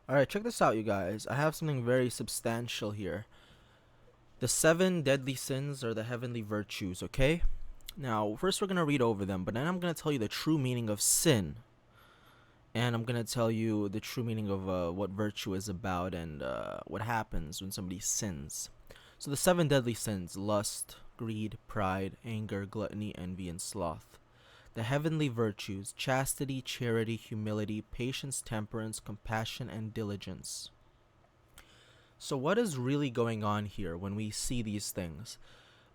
Alright, check this out, you guys. I have something very substantial here. The seven deadly sins or the heavenly virtues, okay? Now, first we're going to read over them, but then I'm going to tell you the true meaning of sin. And I'm going to tell you the true meaning of what virtue is about and what happens when somebody sins. So, the seven deadly sins: lust, greed, pride, anger, gluttony, envy, and sloth. The heavenly virtues: chastity, charity, humility, patience, temperance, compassion, and diligence. So, what is really going on here when we see these things?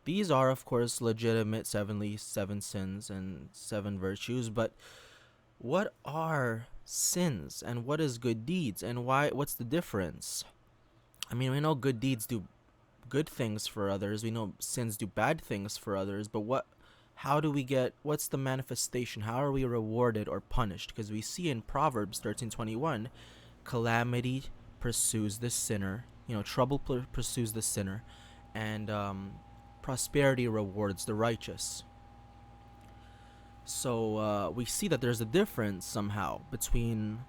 These are, of course, legitimate seven sins and seven virtues, but what are sins and what is good deeds and what's the difference? I mean, we know good deeds do good things for others. We know sins do bad things for others, but what's the manifestation? How are we rewarded or punished? Because we see in Proverbs 13:21, calamity pursues the sinner. Trouble pursues the sinner, and prosperity rewards the righteous. So we see that there's a difference somehow between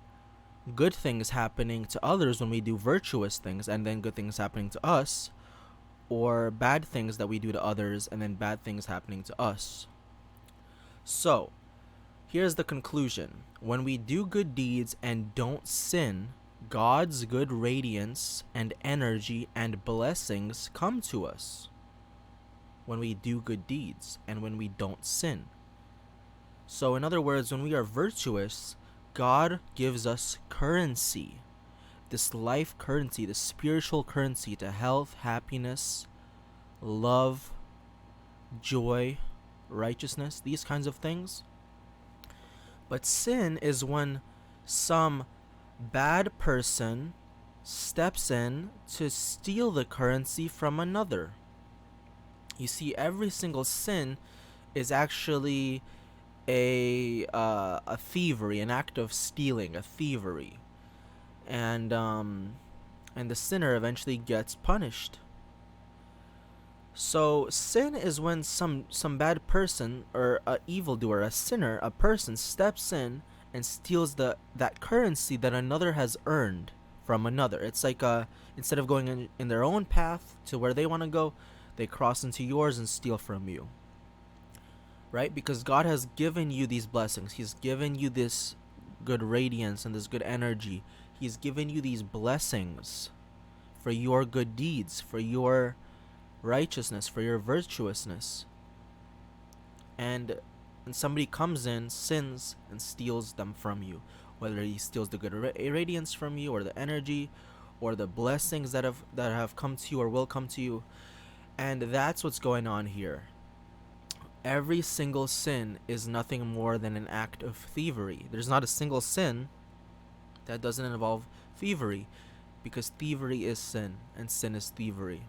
good things happening to others when we do virtuous things and then good things happening to us, or bad things that we do to others and then bad things happening to us. So, here's the conclusion. When we do good deeds and don't sin, God's good radiance and energy and blessings come to us. When we do good deeds and when we don't sin. So, in other words, when we are virtuous, God gives us currency. This life currency, the spiritual currency to health, happiness, love, joy, righteousness, these kinds of things. But sin is when some bad person steps in to steal the currency from another. You see, every single sin is actually a thievery, an act of stealing, a thievery, and the sinner eventually gets punished. So sin is when some bad person or a evildoer, a sinner, a person steps in and steals that currency that another has earned from another. It's like instead of going in their own path to where they want to go, they cross into yours and steal from you. Right? Because God has given you these blessings. He's given you this good radiance and this good energy. He's given you these blessings for your good deeds, for your righteousness, for your virtuousness. And somebody comes in, sins, and steals them from you. Whether he steals the good radiance from you, or the energy, or the blessings that have come to you or will come to you. And that's what's going on here. Every single sin is nothing more than an act of thievery. There's not a single sin that doesn't involve thievery, because thievery is sin, and sin is thievery.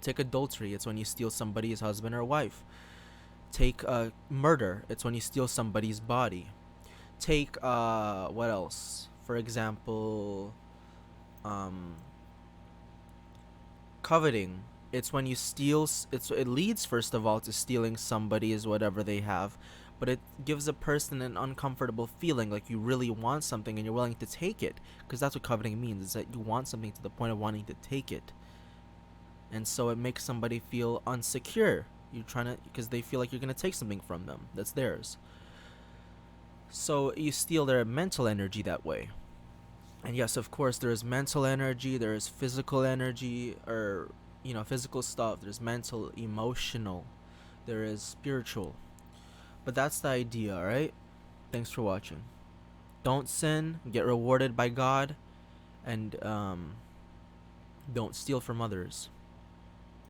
Take adultery. It's when you steal somebody's husband or wife. Take murder. It's when you steal somebody's body. Take what else? For example, coveting. It's when you steal. It leads first of all to stealing somebody's whatever they have, but it gives a person an uncomfortable feeling, like you really want something and you're willing to take it, because that's what coveting means. Is that you want something to the point of wanting to take it, and so it makes somebody feel unsecure. You're trying to, because they feel like you're gonna take something from them that's theirs. So you steal their mental energy that way. And yes, of course, there is mental energy, there is physical energy, or physical stuff. There's mental, emotional, there is spiritual. But that's the idea, alright? Thanks for watching. Don't sin, get rewarded by God, and don't steal from others.